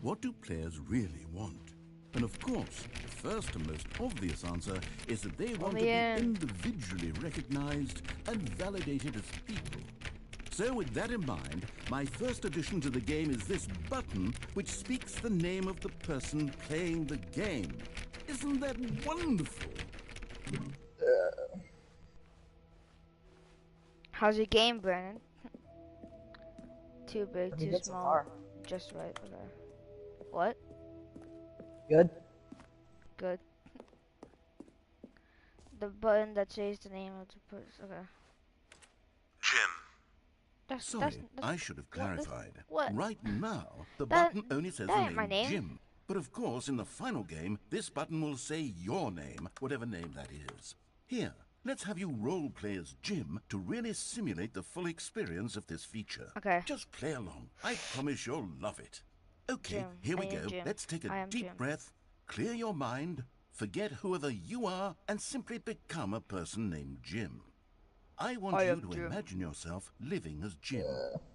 What do players really want? And of course, the first and most obvious answer is that they want to be individually recognized and validated as people. So with that in mind, my first addition to the game is this button which speaks the name of the person playing the game. Isn't that wonderful? How's your game, Brandon? Too big, too small, just right. Okay. What? Good. Good. The button that says the name of the person. Okay. Jim. Sorry, I should have clarified. What? Right now, the button only says the name, my name Jim. But of course, in the final game, this button will say your name, whatever name that is. Here, let's have you role-play as Jim to really simulate the full experience of this feature. Okay. Just play along. I promise you'll love it. Okay, Jim. here we go. Let's take a deep breath, clear your mind, forget whoever you are, and simply become a person named Jim. I want you to imagine yourself living as Jim,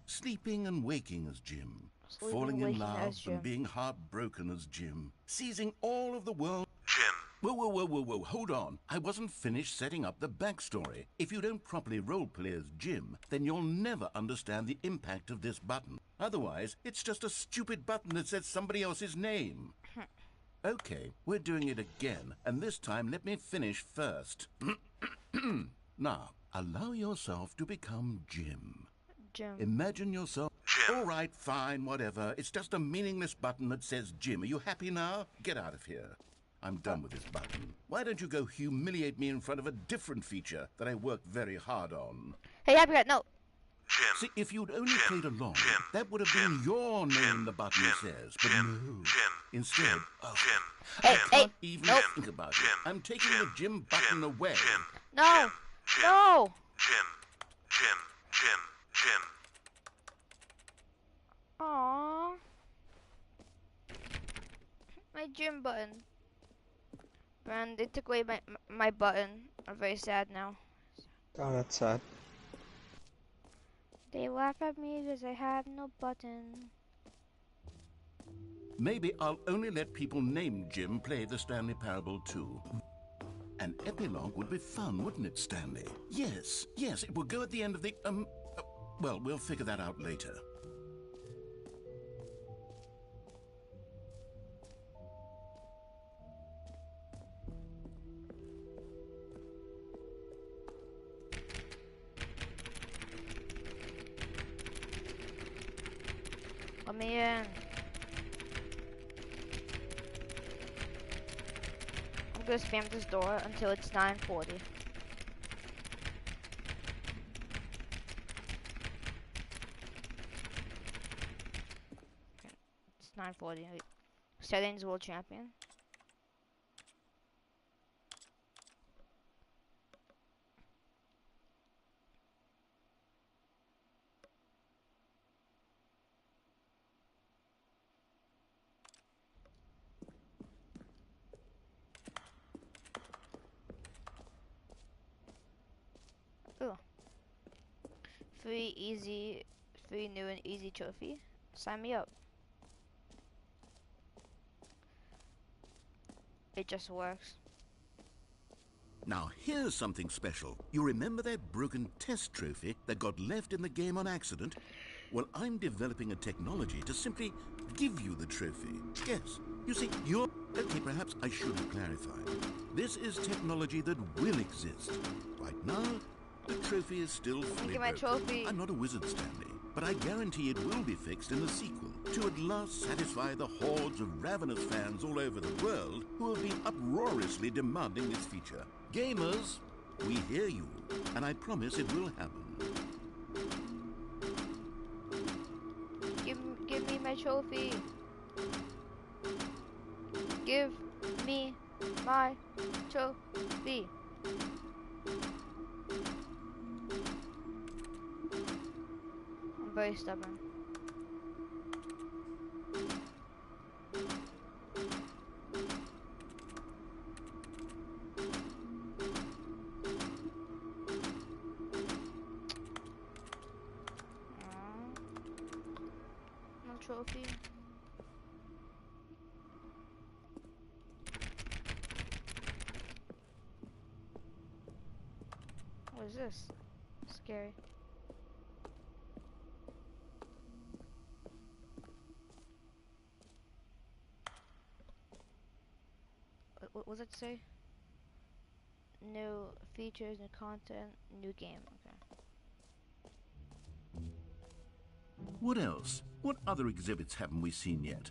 sleeping and waking as Jim, falling in love and being heartbroken as Jim, seizing all of the world. Jim. Whoa, hold on. I wasn't finished setting up the backstory. If you don't properly roleplay as Jim, then you'll never understand the impact of this button. Otherwise, it's just a stupid button that says somebody else's name. Okay, we're doing it again, and this time let me finish first. Now, allow yourself to become Jim. Imagine yourself... Jim. All right, fine, whatever. It's just a meaningless button that says Jim. Are you happy now? Get out of here. I'm done with this button. Why don't you go humiliate me in front of a different feature that I worked very hard on? Hey, Happy Cat, no. Jim. See, if you'd only played along, that would have been your name the button says. But no. Instead, Hey, can't even think about it. I'm taking the Jim button away. No. No. Jim. Aww. My Jim button. Man, they took away my button. I'm very sad now. Oh, that's sad. They laugh at me because I have no button. Maybe I'll only let people named Jim play the Stanley Parable too. An epilogue would be fun, wouldn't it, Stanley? Yes, it will go at the end of the, well, we'll figure that out later. Let me in. I'm gonna spam this door until it's 9:40. Okay. It's 9:40. Settings world champion. Free new and easy trophy. Sign me up. It just works. Now here's something special. You remember that broken test trophy that got left in the game on accident? Well, I'm developing a technology to simply give you the trophy. Yes, you see, you're... Okay, perhaps I should have clarified. This is technology that will exist. Right now, the trophy is still fully Get my broken. trophy. I'm not a wizard, Stanley, but I guarantee it will be fixed in the sequel to at last satisfy the hordes of ravenous fans all over the world who have been uproariously demanding this feature. Gamers, we hear you, and I promise it will happen. Give me my trophy. Give me my trophy. I'm very stubborn. No trophy. this? Scary. What was it say? New features, new content, new game. Okay. What else? What other exhibits haven't we seen yet?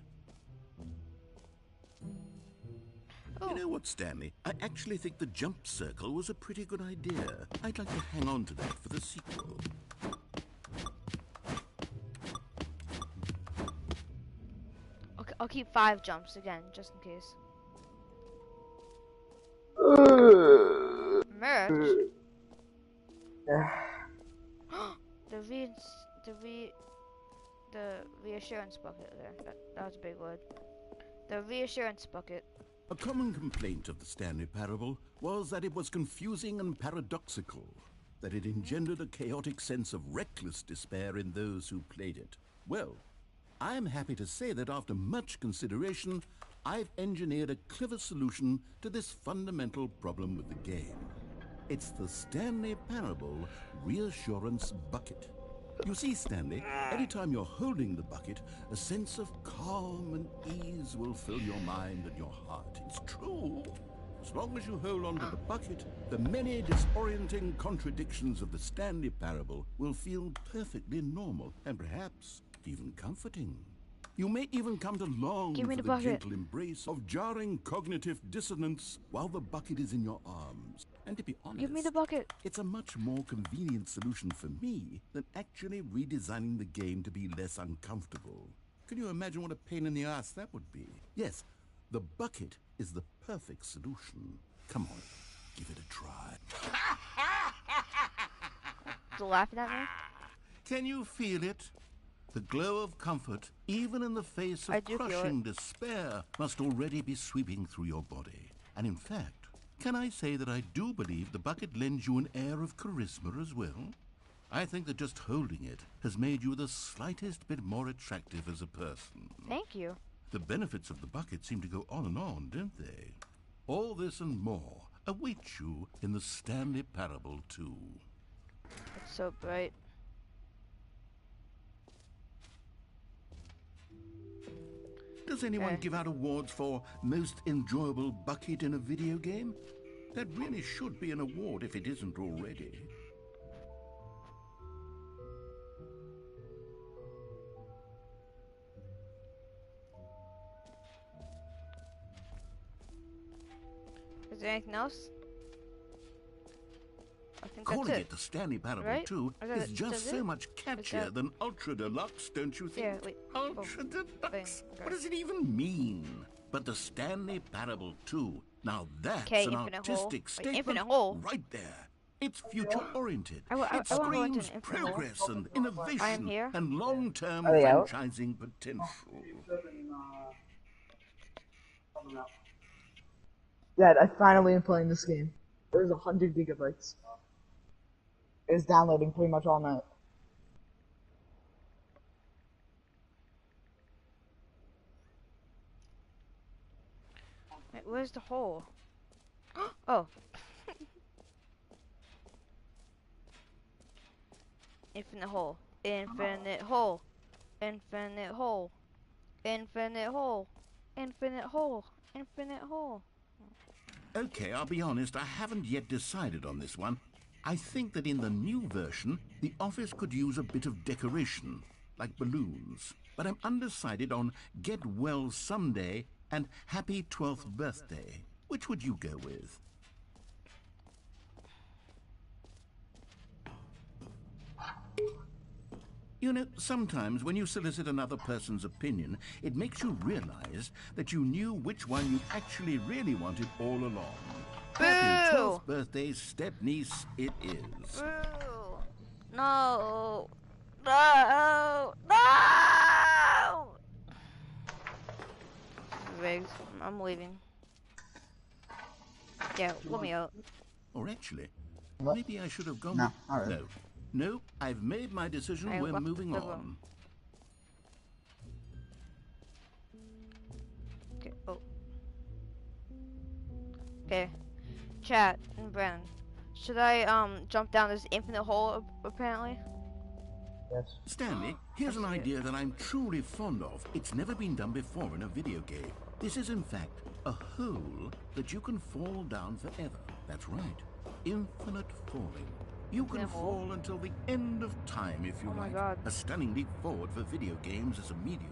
Oh. You know what, Stanley? I actually think the jump circle was a pretty good idea. I'd like to hang on to that for the sequel. Okay, I'll keep 5 jumps again, just in case. Merch? The reassurance bucket there. That was a big word. The reassurance bucket. A common complaint of the Stanley Parable was that it was confusing and paradoxical, that it engendered a chaotic sense of reckless despair in those who played it. Well, I'm happy to say that after much consideration, I've engineered a clever solution to this fundamental problem with the game. It's the Stanley Parable Reassurance Bucket. You see, Stanley, anytime you're holding the bucket, a sense of calm and ease will fill your mind and your heart. It's true. As long as you hold on to the bucket, the many disorienting contradictions of the Stanley Parable will feel perfectly normal and perhaps even comforting. You may even come to long for the gentle embrace of jarring cognitive dissonance while the bucket is in your arms. And to be honest, Give me the bucket. It's a much more convenient solution for me than actually redesigning the game to be less uncomfortable. Can you imagine what a pain in the ass that would be? Yes, the bucket is the perfect solution. Come on, give it a try. Still laughing at me? Can you feel it? The glow of comfort, even in the face of crushing despair, must already be sweeping through your body. And in fact, can I say that I do believe the bucket lends you an air of charisma as well? I think that just holding it has made you the slightest bit more attractive as a person. Thank you. The benefits of the bucket seem to go on, don't they? All this and more await you in the Stanley Parable 2. It's so bright. Does anyone give out awards for most enjoyable bucket in a video game? That really should be an award if it isn't already. Is there anything else? I think Calling that's it the Stanley Parable right? 2 is just so much catchier than Ultra Deluxe, don't you think? Yeah, wait. Ultra Deluxe? Okay. What does it even mean? But the Stanley Parable 2, now that's an artistic statement right there. It's future-oriented. It screams progress and innovation and long-term franchising potential. Dad, I finally am playing this game. It was 100 gigabytes. It was downloading pretty much all night. Wait, where's the hole? Oh. Infinite hole. Infinite hole. Infinite hole. Infinite hole. Infinite hole. Infinite hole. Okay, I'll be honest, I haven't yet decided on this one. I think that in the new version, the office could use a bit of decoration, like balloons. But I'm undecided on Get Well Someday and Happy 12th Birthday. Which would you go with? You know, sometimes when you solicit another person's opinion, it makes you realize that you knew which one you actually really wanted all along. Happy 12th birthday, step-niece, it is. Boo. No. No. No. Riggs, I'm leaving. Yeah, let me out. Or actually, What? maybe I should have gone No, with... not really. No, I've made my decision. I We're left moving the on. room. Okay, oh. Okay. Chat and Brennan. Should I jump down this infinite hole apparently? Yes. Stanley, here's an idea that I'm truly fond of. It's never been done before in a video game. This is, in fact, a hole that you can fall down forever. That's right. Infinite falling. You can Infinite hole? fall until the end of time if you Oh my like. God. A stunning leap forward for video games as a medium.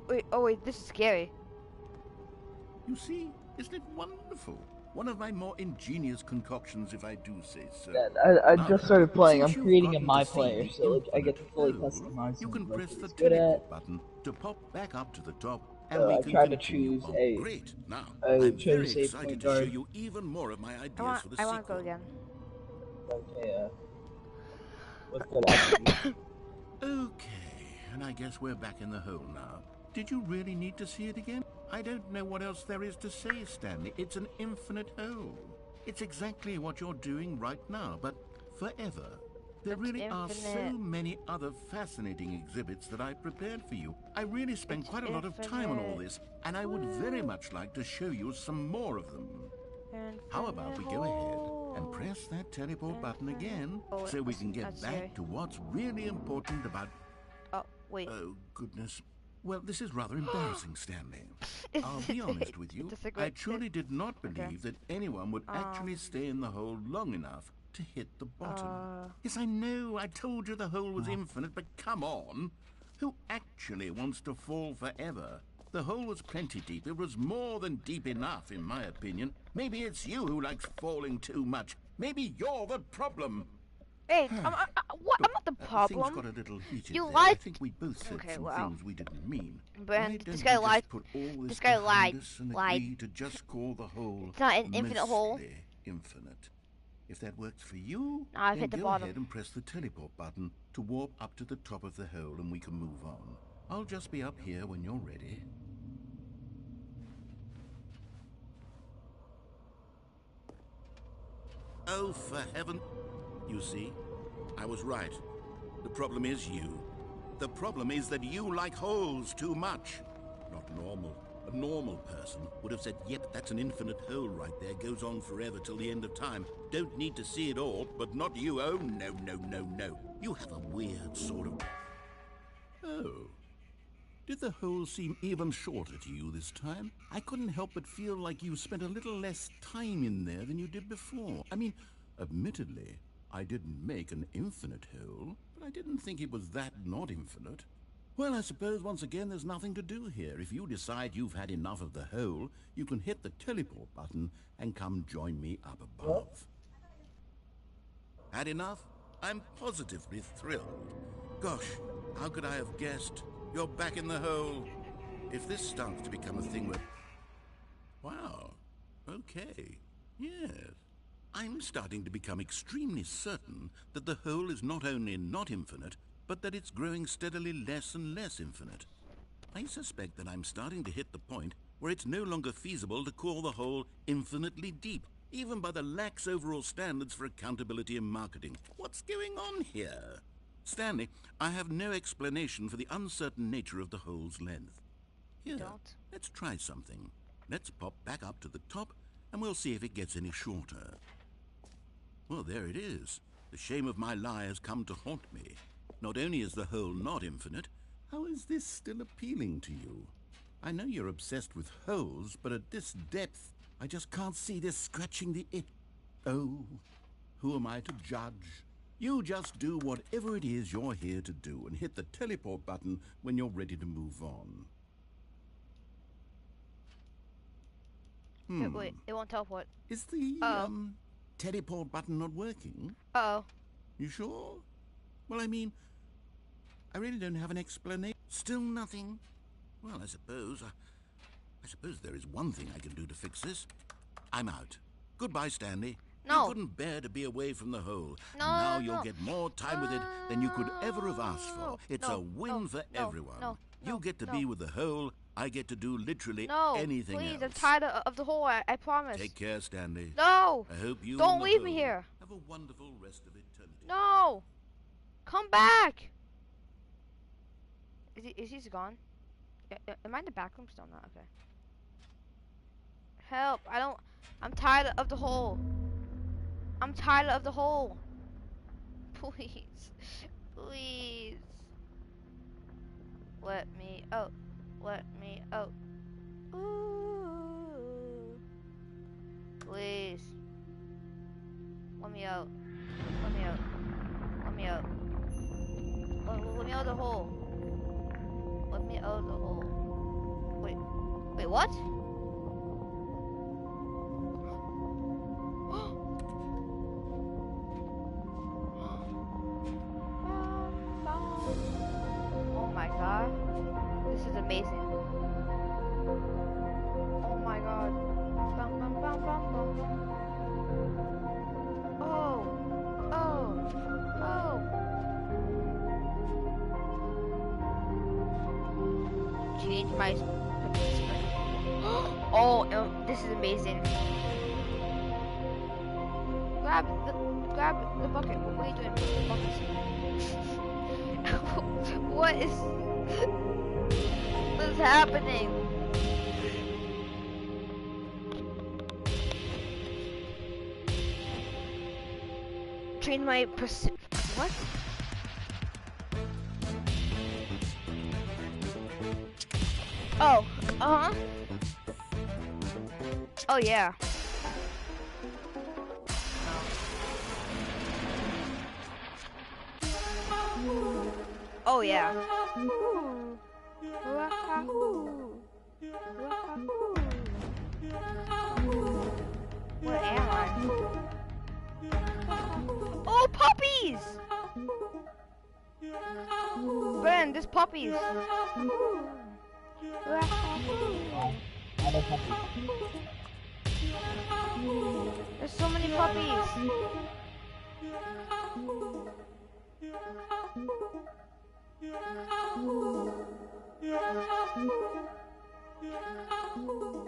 Wait, oh wait, this is scary. You see, isn't it wonderful? One of my more ingenious concoctions, if I do say so. I Now just then, started playing. I'm since you've creating a gotten my to see player, the so like I get to infinite fully hole, customize you him can like press what the he's good at. teleport button to pop back up to the top, and So we I can tried to continue choose on. a- Great. Now, I I'm chose very to save excited point to show guard. you even more of my ideas for the I sequel. want to go again. Okay, what's good attribute? Okay, and I guess we're back in the hole now. Did you really need to see it again? I don't know what else there is to say, Stanley. It's an infinite hole. It's exactly what you're doing right now, but forever. There It's really are so infinite. many other fascinating exhibits that I prepared for you. I really spent It's quite a lot of time on all infinite. this, and I would very much like to show you some more of them. How about we go ahead and press that teleport button again Oh, so we can get that's back scary. to what's really important about... Oh, wait. Oh, goodness. Well, this is rather embarrassing, Stanley. I'll be honest with you. It's a I great- truly did not Okay. believe that anyone would actually stay in the hole long enough to hit the bottom. Yes, I know. I told you the hole was infinite, but come on. Who actually wants to fall forever? The hole was plenty deep. It was more than deep enough, in my opinion. Maybe it's you who likes falling too much. Maybe you're the problem. Hey, I'm not the Things problem. got a little heated You there. lied- I think we both said Okay, some wow. things we didn't mean. But Why this don't guy we lied- just put all this this guy behind lied- us and lied. agree to just call the hole It's not an infinite hole. mostly infinite. If that works for you, No, I've then hit the go bottom. ahead and press the teleport button to warp up to the top of the hole and we can move on. I'll just be up here when you're ready. Oh, for heaven... You see, I was right. The problem is you. The problem is that you like holes too much. Not normal. A normal person would have said, yep, that's an infinite hole right there. Goes on forever till the end of time. Don't need to see it all, but not you. Oh, no, no, no, no. You have a weird sort of... Oh. Did the hole seem even shorter to you this time? I couldn't help but feel like you spent a little less time in there than you did before. I mean, admittedly, I didn't make an infinite hole, but I didn't think it was that not infinite. Well, I suppose once again there's nothing to do here. If you decide you've had enough of the hole, you can hit the teleport button and come join me up above. Had enough? I'm positively thrilled. Gosh, how could I have guessed? You're back in the hole. If this starts to become a thing where... Wow. Okay. Yes. I'm starting to become extremely certain that the hole is not only not infinite, but that it's growing steadily less and less infinite. I suspect that I'm starting to hit the point where it's no longer feasible to call the hole infinitely deep, even by the lax overall standards for accountability and marketing. What's going on here? Stanley, I have no explanation for the uncertain nature of the hole's length. Here, Don't. let's try something. Let's pop back up to the top, and we'll see if it gets any shorter. Well, there it is. The shame of my lie has come to haunt me. Not only is the hole not infinite, how is this still appealing to you? I know you're obsessed with holes, but at this depth, I just can't see this scratching the itch. Oh, who am I to judge? You just do whatever it is you're here to do and hit the teleport button when you're ready to move on. Wait, it won't teleport. Is the, Uh-oh. teleport button not working? Uh-oh. You sure? Well, I mean, I really don't have an explanation. Still nothing? Well, I suppose there is one thing I can do to fix this. I'm out. Goodbye, Stanley. No. You couldn't bear to be away from the hole. No, And now no, you'll no. get more time with it than you could ever have asked for. It's No, a win no, for no, everyone. no, You no, get to no. be with the hole. I get to do literally No, anything please, else. I'm tired of the hole, I promise. Take care, Stanley. No! I hope you Don't and the leave me hole here. have a wonderful rest of eternity. No! Come back! Is he gone? Am I in the back room? Still not, okay. Help. I'm tired of the hole. I'm tired of the hole. Please. Please. Let me out. Let me out. Ooh. Please. Let me out. Let me out. Let me out. Let me out of the hole. Let me out of the hole. Wait. Wait, what? Oh my god. This is amazing. Oh my god. Bum, bum, bum, bum, bum, bum. Oh. Oh. Oh. Change my participant. Oh, this is amazing. Grab the bucket. What are you doing? The bucket. What is happening? Change my what? Oh, uh-huh. Oh, yeah. Oh, yeah. Where am I? Oh, puppies! Ben, there's puppies. There's so many puppies.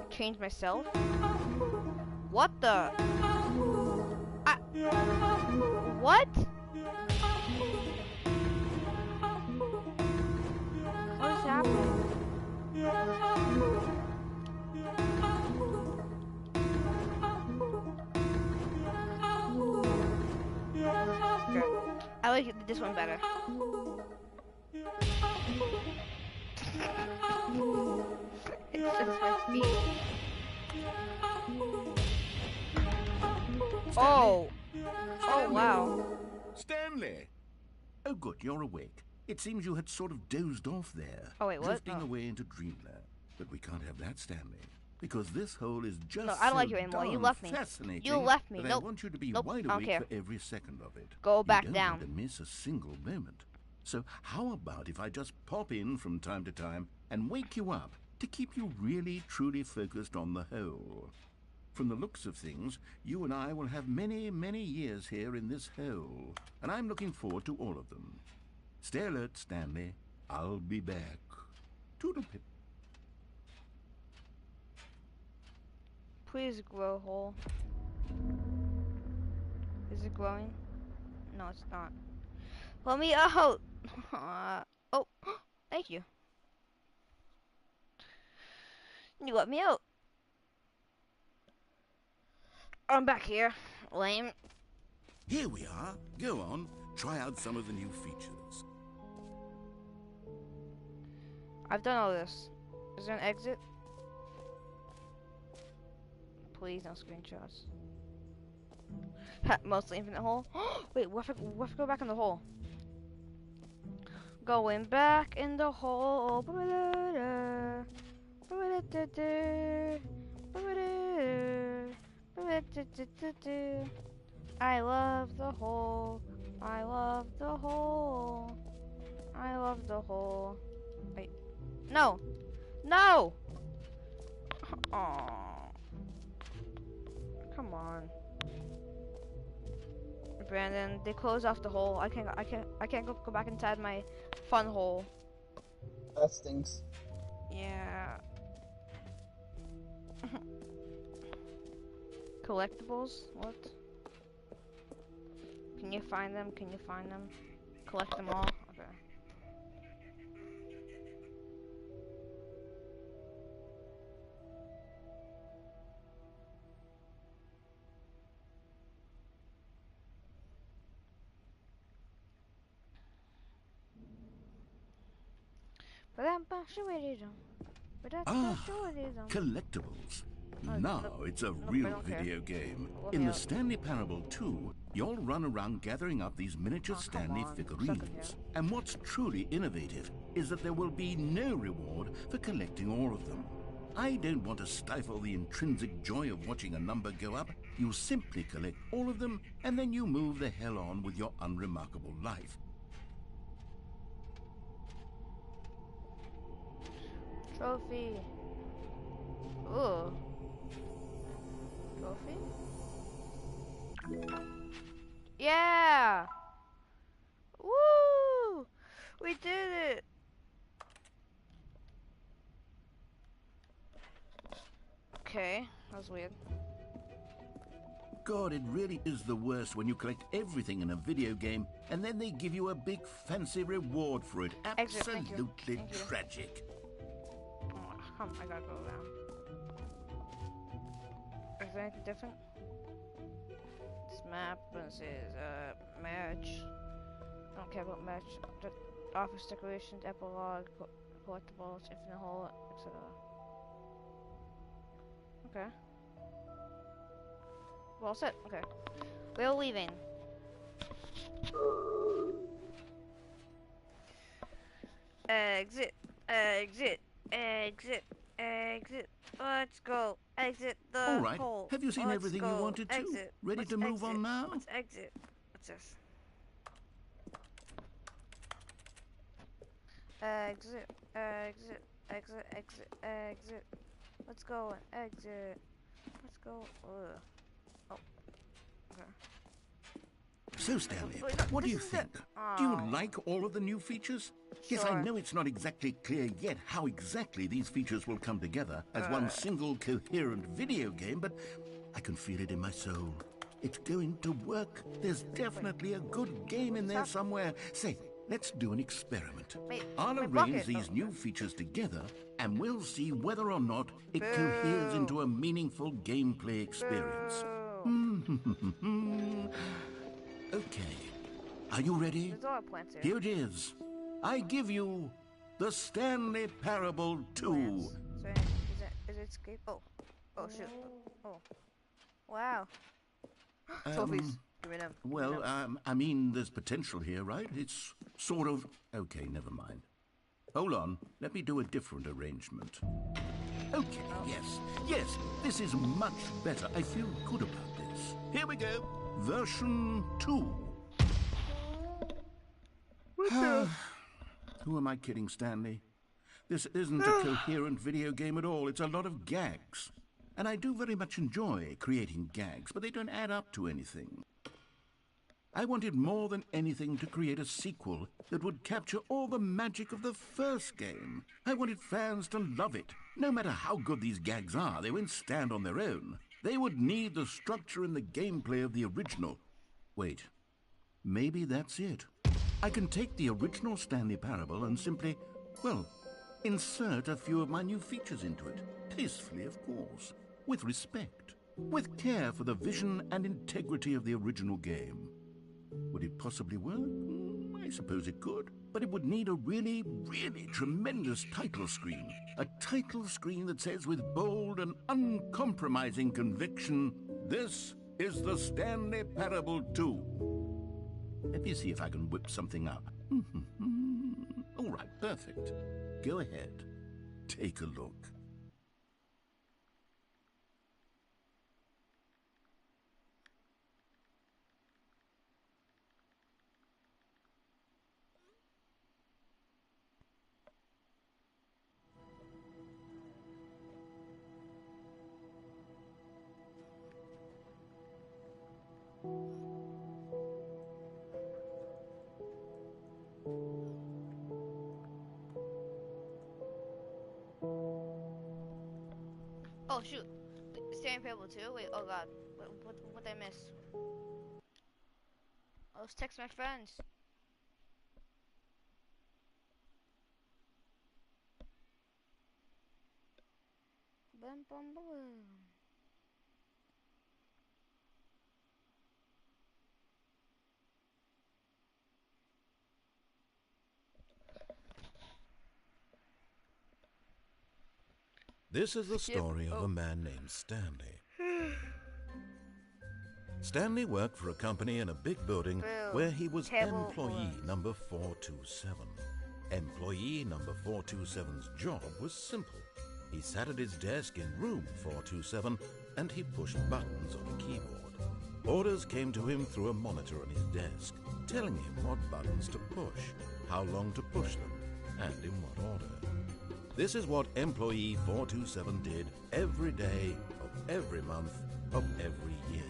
Change myself? What the? What? What is happening? Okay. I like this one better. It's just my feet. Oh. Oh, wow. Stanley! Oh, good, you're awake. It seems you had sort of dozed off there. Oh, wait, what? Drifting Oh. away into dreamland. But we can't have that, Stanley. Because this hole is just No, I don't so like you anymore. You darn left me. fascinating You left me. that Nope. I want you to be Nope. wide I don't awake care. for every second of it. Go back you don't down. want to miss a single moment. So how about if I just pop in from time to time and wake you up to keep you really, truly focused on the hole? From the looks of things, you and I will have many, many years here in this hole, and I'm looking forward to all of them. Stay alert, Stanley. I'll be back. Toodle-pip. Please grow hole. Is it growing? No, it's not. Let me out! Oh, thank you. You let me out. I'm back here. Lame. Here we are. Go on. Try out some of the new features. I've done all this. Is there an exit? Please, no screenshots. Mostly infinite hole. Wait, what if I go back in the hole? Going back in the hole. I love the hole. I love the hole. I love the hole. Wait. No! No! Aww. Come on. Brandon, they closed off the hole. I can't go back inside my fun hole. That stinks. Yeah. Collectibles? What? Can you find them? Can you find them? Collect them all? Okay. Ah, collectibles. Now it's a I real don't care. video game. Let In me the out. Stanley Parable 2, you'll run around gathering up these miniature Oh, come Stanley on. Suck it, figurines. And what's truly innovative is that there will be no reward for collecting all of them. I don't want to stifle the intrinsic joy of watching a number go up. You simply collect all of them, and then you move the hell on with your unremarkable life. Trophy. Ooh. Trophy? Yeah! Woo! We did it! Okay, that was weird. God, it really is the worst when you collect everything in a video game and then they give you a big fancy reward for it. Exit, thank you. Absolutely Thank you. tragic. Oh, I gotta go down. Is there anything different? This map says, match. I don't care about match. The office decorations, epilogue, collectibles, infinite hole, etc. Okay. Well set. Okay. We're leaving. Exit. Exit. Exit. Exit. Let's go. Exit the All right. hole. Have you seen Let's everything go. you wanted to? Exit. Ready Let's to move exit. on now? Let's exit. What's this? Exit. Exit. Exit. Exit. Exit. Let's go. Exit. Let's go. Ugh. Oh. Okay. So, Stanley, Wait, no, what do this you is the- think? Do you Oh. like all of the new features? Yes, I Sure. know it's not exactly clear yet how exactly these features will come together as one single coherent video game, but I can feel it in my soul. It's going to work. There's definitely a good game in there somewhere. Say, let's do an experiment. Wait, I'll my arrange bucket. these Oh, new features together, and we'll see whether or not it coheres Boo. into a meaningful gameplay experience. Boo. Okay. Are you ready? There's a lot of plants here. Here it is. I give you the Stanley Parable 2. Plants. Is it escape? Oh. Oh shoot. Oh. Wow. Trophies. Give me them. Give me Well, them. I mean, there's potential here, right? It's sort of... Okay, never mind. Hold on. Let me do a different arrangement. Okay, yes. Yes, this is much better. I feel good about this. Here we go. Version 2. Who am I kidding, Stanley? This isn't a coherent video game at all. It's a lot of gags. And I do very much enjoy creating gags, but they don't add up to anything. I wanted more than anything to create a sequel that would capture all the magic of the first game. I wanted fans to love it. No matter how good these gags are, they won't stand on their own. They would need the structure and the gameplay of the original. Wait, maybe that's it. I can take the original Stanley Parable and simply, well, insert a few of my new features into it. Tastefully, of course. With respect. With care for the vision and integrity of the original game. Would it possibly work? I suppose it could. But it would need a really, really tremendous title screen. A title screen that says with bold and uncompromising conviction, "This is the Stanley Parable 2." Let me see if I can whip something up. All right, perfect. Go ahead. Take a look. Oh shoot. Stanley Parable 2? Wait, oh god. What did I miss? Oh, let's text my friends. Bum bum boom. This is the story of a man named Stanley. Stanley worked for a company in a big building where he was employee number 427. Employee number 427's job was simple. He sat at his desk in room 427 and he pushed buttons on a keyboard. Orders came to him through a monitor on his desk, telling him what buttons to push, how long to push them, and in what order. This is what employee 427 did every day of every month of every year.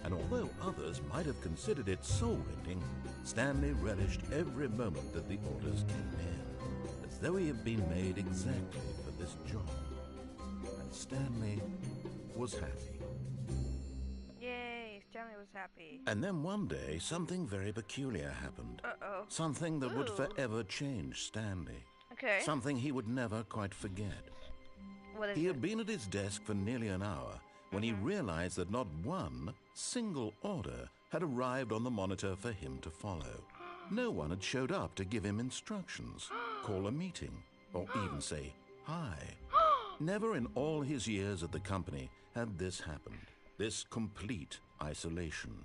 And although others might have considered it soul-rending, Stanley relished every moment that the orders came in, as though he had been made exactly for this job. And Stanley was happy. Yay, Stanley was happy. And then one day, something very peculiar happened. Uh-oh. Something that would Ooh. forever change Stanley. Okay. Something he would never quite forget. What is He it? had been at his desk for nearly an hour when he realized that not one single order had arrived on the monitor for him to follow. No one had showed up to give him instructions, call a meeting, or even say hi. Never in all his years at the company had this happened, this complete isolation.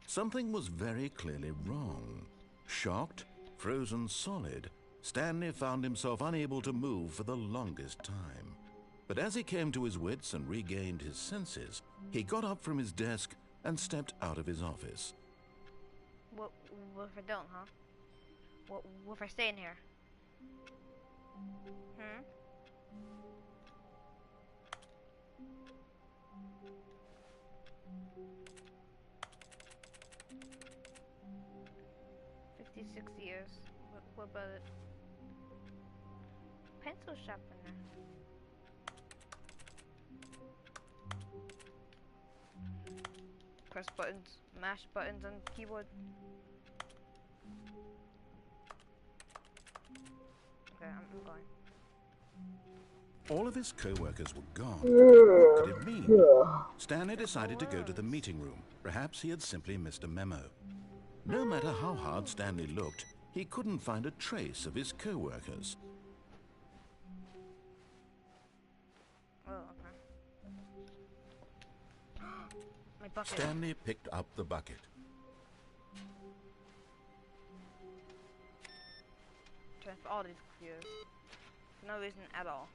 Something was very clearly wrong. Shocked, frozen solid, Stanley found himself unable to move for the longest time. But as he came to his wits and regained his senses, he got up from his desk and stepped out of his office. What if I don't, huh? What if I stay in here? Hmm? "56 years. What about it? Pencil sharpener. Press buttons, mash buttons on keyboard. Okay, I'm going. All of his co-workers were gone. What could it mean? Stanley decided to go to the meeting room. Perhaps he had simply missed a memo. No matter how hard Stanley looked, he couldn't find a trace of his co-workers. Oh, okay. My bucket. Stanley picked up the bucket. Trying for all these computers. For no reason at all.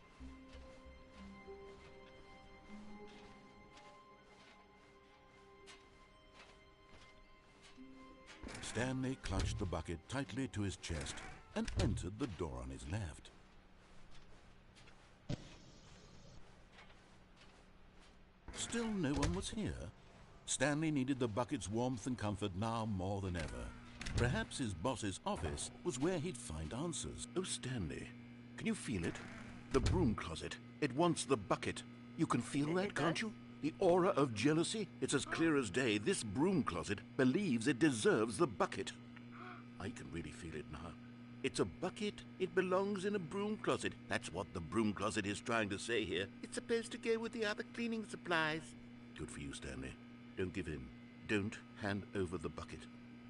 Stanley clutched the bucket tightly to his chest and entered the door on his left. Still no one was here. Stanley needed the bucket's warmth and comfort now more than ever. Perhaps his boss's office was where he'd find answers. Oh, Stanley, can you feel it? The broom closet. It wants the bucket. You can feel that, can't you? The aura of jealousy, it's as clear as day. This broom closet believes it deserves the bucket. I can really feel it now. It's a bucket. It belongs in a broom closet. That's what the broom closet is trying to say here. It's supposed to go with the other cleaning supplies. Good for you, Stanley. Don't give in. Don't hand over the bucket.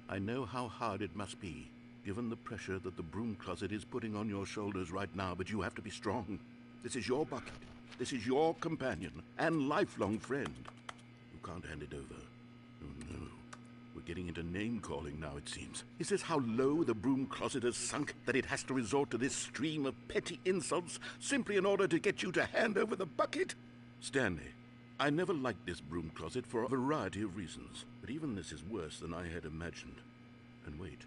I know how hard it must be, given the pressure that the broom closet is putting on your shoulders right now, but you have to be strong. This is your bucket. This is your companion and lifelong friend. You can't hand it over. Oh, no. We're getting into name-calling now, it seems. Is this how low the broom closet has sunk, that it has to resort to this stream of petty insults simply in order to get you to hand over the bucket? Stanley, I never liked this broom closet for a variety of reasons, but even this is worse than I had imagined. And wait,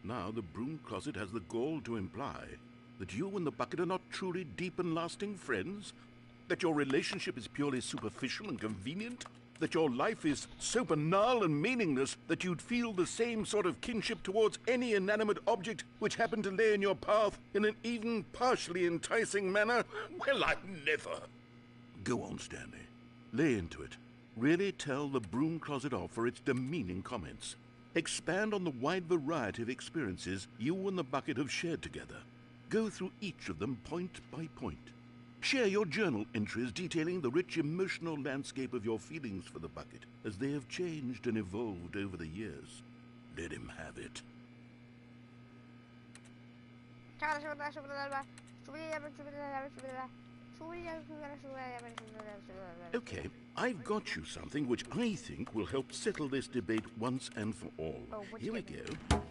now the broom closet has the gall to imply that you and the bucket are not truly deep and lasting friends? That your relationship is purely superficial and convenient? That your life is so banal and meaningless that you'd feel the same sort of kinship towards any inanimate object which happened to lay in your path in an even partially enticing manner? Well, I never. Go on, Stanley. Lay into it. Really tell the broom closet off for its demeaning comments. Expand on the wide variety of experiences you and the bucket have shared together. Go through each of them point by point. Share your journal entries detailing the rich emotional landscape of your feelings for the bucket as they have changed and evolved over the years. Let him have it. Okay, I've got you something which I think will help settle this debate once and for all. Oh, what Here you we get go.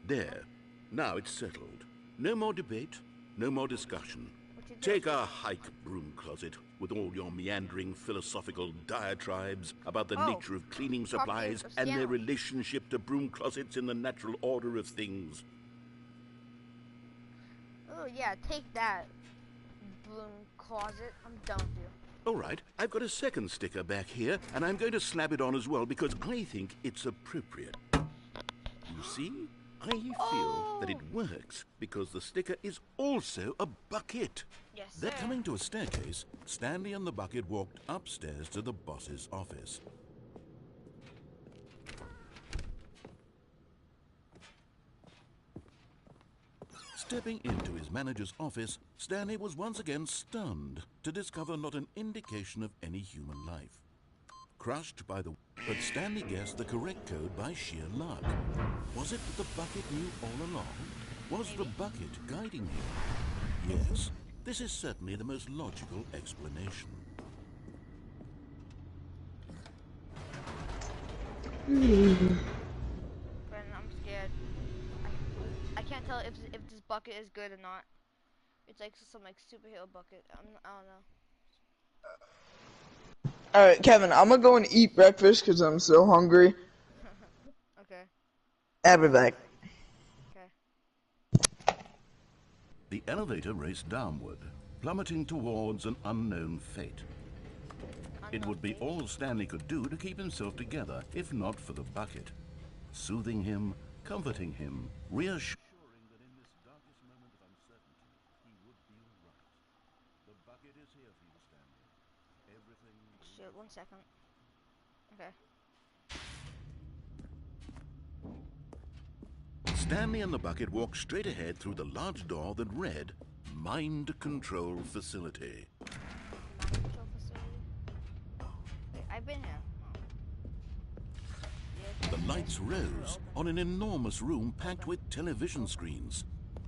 There. Now it's settled. No more debate, no more discussion. What you do? Take a hike, broom closet, with all your meandering philosophical diatribes about the Oh, nature of cleaning supplies properties of and their Stanley. relationship to broom closets in the natural order of things. Oh yeah, take that, broom closet. I'm done with you. All right, I've got a second sticker back here, and I'm going to slap it on as well because I think it's appropriate. You see? I feel that it works because the sticker is also a bucket. Yes, Then sir. coming to a staircase, Stanley and the bucket walked upstairs to the boss's office. Stepping into his manager's office, Stanley was once again stunned to discover not an indication of any human life. Crushed by the... But Stanley guessed the correct code by sheer luck. Was it that the bucket knew all along? Was the bucket guiding him? Yes, this is certainly the most logical explanation. Brandon, I'm scared. I can't tell if this bucket is good or not. It's like some like superhero bucket. I don't know. Alright, Kevin, I'm gonna go and eat breakfast because I'm so hungry. Okay. I'll be back. Okay. The elevator raced downward, plummeting towards an unknown fate. It would be all Stanley could do to keep himself together, if not for the bucket. Soothing him, comforting him, reassuring that in this darkest moment of uncertainty, he would be all right. The bucket is here for you, Stanley. Everything... Shit, 1 second. Okay. Stanley and the bucket walked straight ahead through the large door that read, Mind Control Facility. Mind control facility. Wait, I've been here. The lights rose on an enormous room packed with television screens.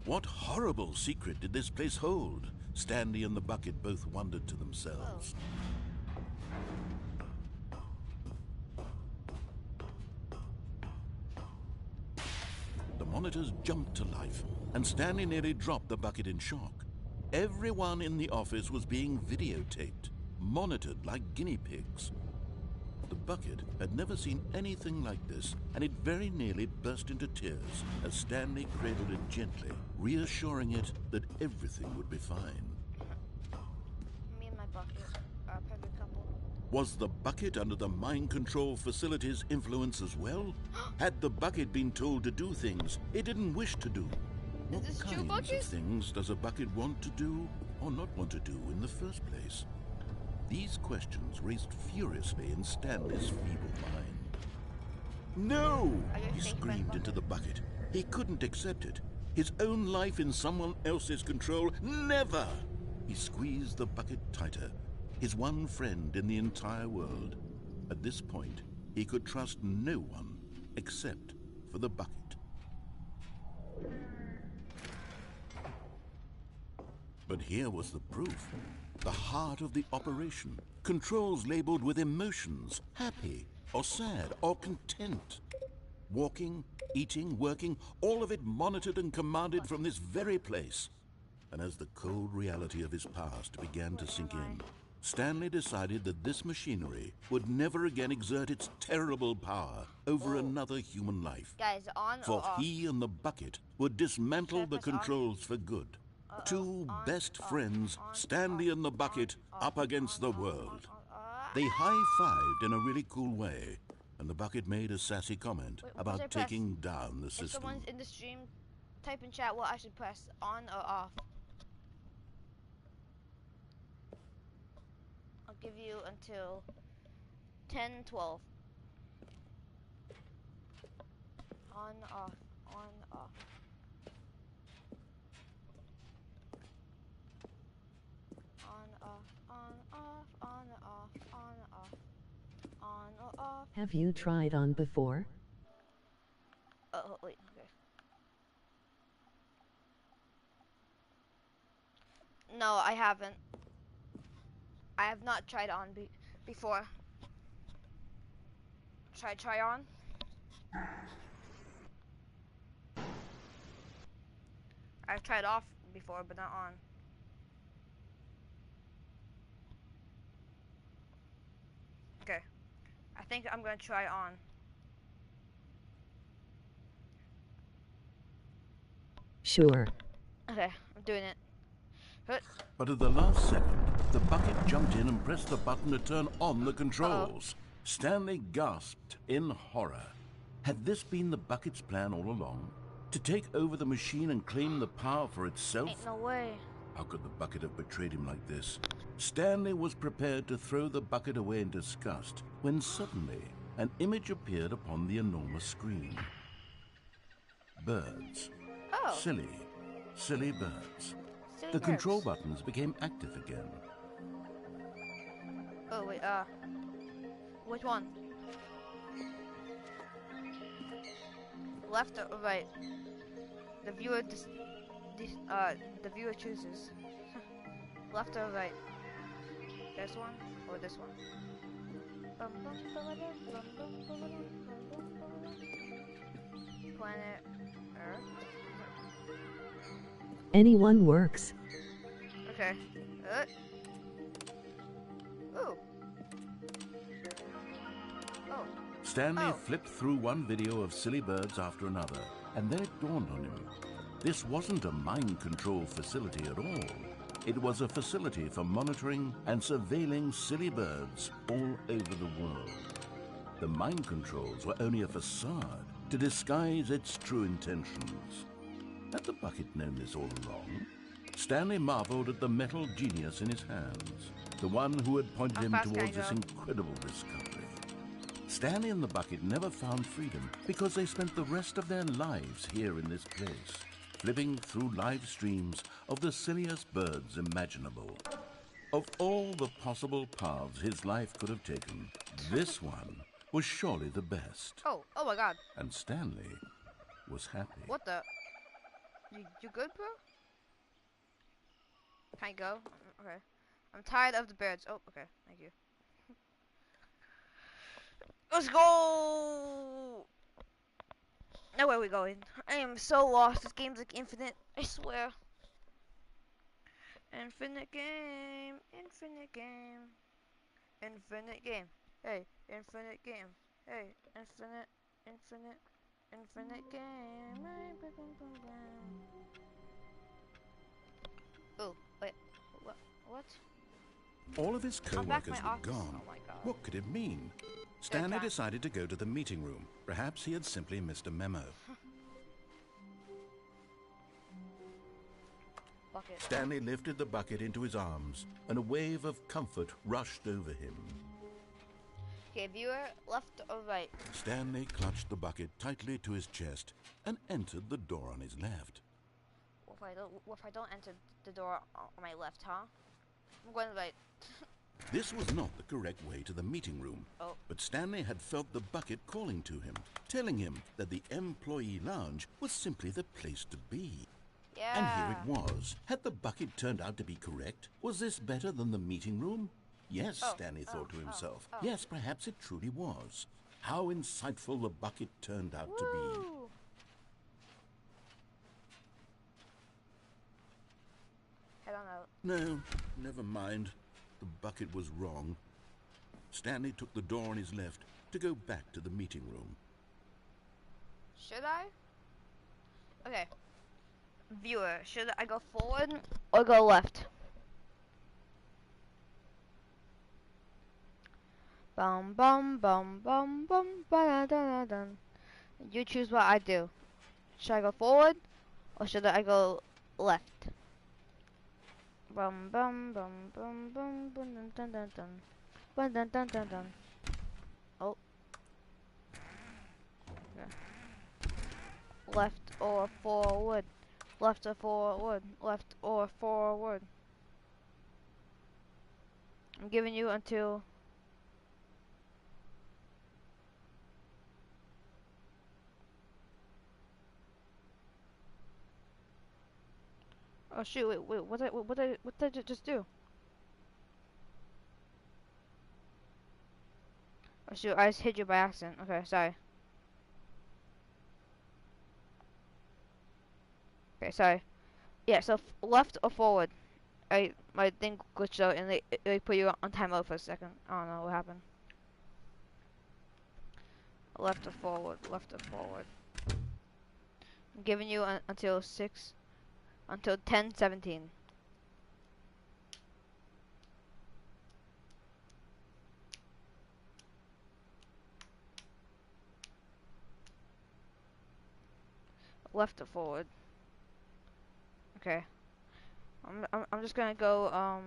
What horrible secret did this place hold? Stanley and the bucket both wondered to themselves. The monitors jumped to life, and Stanley nearly dropped the bucket in shock. Everyone in the office was being videotaped, monitored like guinea pigs. The bucket had never seen anything like this, and it very nearly burst into tears as Stanley cradled it gently, reassuring it that everything would be fine. Me and my bucket are a perfect couple. Was the bucket under the mind control facility's influence as well? Had the bucket been told to do things it didn't wish to do? What this two kinds of buckets? things does a bucket want to do or not want to do in the first place? These questions raced furiously in Stanley's feeble mind. No! Are you He safe, screamed Red into the bucket. He couldn't accept it. His own life in someone else's control, never! He squeezed the bucket tighter. His one friend in the entire world. At this point, he could trust no one except for the bucket. But here was the proof. The heart of the operation. Controls labeled with emotions, happy or sad or content. Walking, eating, working, all of it monitored and commanded from this very place. And as the cold reality of his past began to sink in, Stanley decided that this machinery would never again exert its terrible power over another human life. Guys, on or For off? he and the bucket would dismantle Should I the press on? controls for good. Two On, best off, friends, on, Stanley off, and the bucket, on, up off, against the on, world. on. They high-fived in a really cool way, and the bucket made a sassy comment Wait, what about should I press? taking down the If system. someone's in the stream, type in chat what I should press, on or off. I'll give you until 10:12. On, off, on, off. On, off, on, off, on, off, on, off, on or off. Have you tried on before? Oh, wait, okay. No, I haven't. I have not tried on before. Try on. I've tried off before, but not on. Okay. I think I'm gonna try on. Sure. Okay, I'm doing it. But at the last second, the bucket jumped in and pressed the button to turn on the controls. Stanley gasped in horror. Had this been the bucket's plan all along? To take over the machine and claim the power for itself? Ain't no way. How could the bucket have betrayed him like this? Stanley was prepared to throw the bucket away in disgust when suddenly an image appeared upon the enormous screen. Birds. Oh. Silly birds. The control buttons became active again. Oh wait, which one? Left or right? The viewer the viewer chooses. Left or right? This one or this one? Planet Earth. Anyone works. Okay. Ooh. Oh. Stanley flipped through one video of silly birds after another, and then it dawned on him. This wasn't a mind control facility at all. It was a facility for monitoring and surveilling silly birds all over the world. The mind controls were only a facade to disguise its true intentions. Had the bucket known this all along? Stanley marveled at the metal genius in his hands, the one who had pointed him towards this incredible discovery. Stanley and the bucket never found freedom because they spent the rest of their lives here in this place, flipping through live streams of the silliest birds imaginable. Of all the possible paths his life could have taken, this one was surely the best. Oh my god. And Stanley was happy. What the? You good, bro? Can I go? Okay. I'm tired of the birds. Oh, okay. Thank you. Let's go! Now where are we going? I am so lost. This game's like infinite. I swear. Infinite game. Infinite game. Infinite game. Hey, infinite game. Hey, infinite game. Oh, wait. What? All of his co-workers were gone. Oh my god. What could it mean? Stanley decided to go to the meeting room. Perhaps he had simply missed a memo. Bucket. Stanley lifted the bucket into his arms, and a wave of comfort rushed over him. Okay, viewer, left or right? Stanley clutched the bucket tightly to his chest and entered the door on his left. What if I don't enter the door on my left, huh? I'm going right. This was not the correct way to the meeting room, but Stanley had felt the bucket calling to him, telling him that the employee lounge was simply the place to be. Yeah. And here it was. Had the bucket turned out to be correct? Was this better than the meeting room? Yes, Stanley thought to himself. Yes, perhaps it truly was. How insightful the bucket turned out to be. Head on out. No, never mind. The bucket was wrong. Stanley took the door on his left to go back to the meeting room. Should I? Okay. Viewer, should I go forward or go left? Bum bum bum bum bum ba da da da. You choose what I do. Should I go forward or should I go left? Bum bum bum bum bum bum dun dun dun dun dun dun dun dun. Oh. Okay. Left or forward. Left or forward. Left or forward. I'm giving you until Oh shoot! Wait. What did I just do? Oh shoot! I just hit you by accident. Okay, sorry. Okay, sorry. Yeah. So left or forward? My thing glitched out and they put you on timeout for a second. I don't know what happened. Left or forward? Left or forward? I'm giving you until 10:17. Left or forward? Okay. I'm just gonna go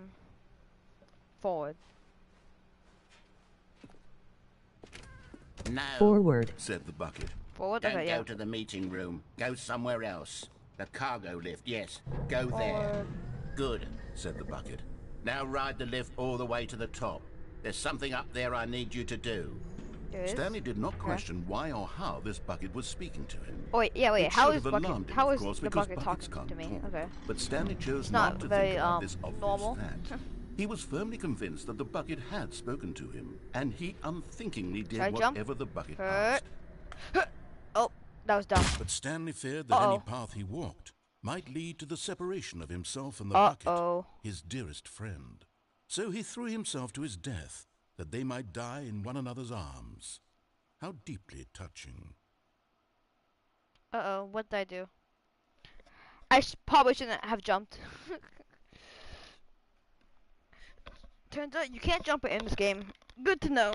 forward. No, Forward. said the bucket. Forward. Don't Okay, go yeah. to the meeting room. Go somewhere else. The cargo lift, yes. Go there. Forward. Good, said the bucket. Now ride the lift all the way to the top. There's something up there I need you to do. There is? Stanley did not Okay. question why or how this bucket was speaking to him. Oh wait, yeah, wait. It How should is have bucket? alarmed him, How of is course, the because bucket buckets talking to can't me? talk. Okay. But Stanley chose It's not not to very think about this obvious normal. fact. He was firmly convinced that the bucket had spoken to him, and he unthinkingly Should I did jump? whatever the bucket Hurt. asked. Oh, that was dumb. But Stanley feared that any Uh-oh. path he walked might lead to the separation of himself and the bucket, Uh-oh. his dearest friend. So he threw himself to his death, that they might die in one another's arms. How deeply touching. Uh-oh. What did I do? I probably shouldn't have jumped. Turns out you can't jump in this game. Good to know.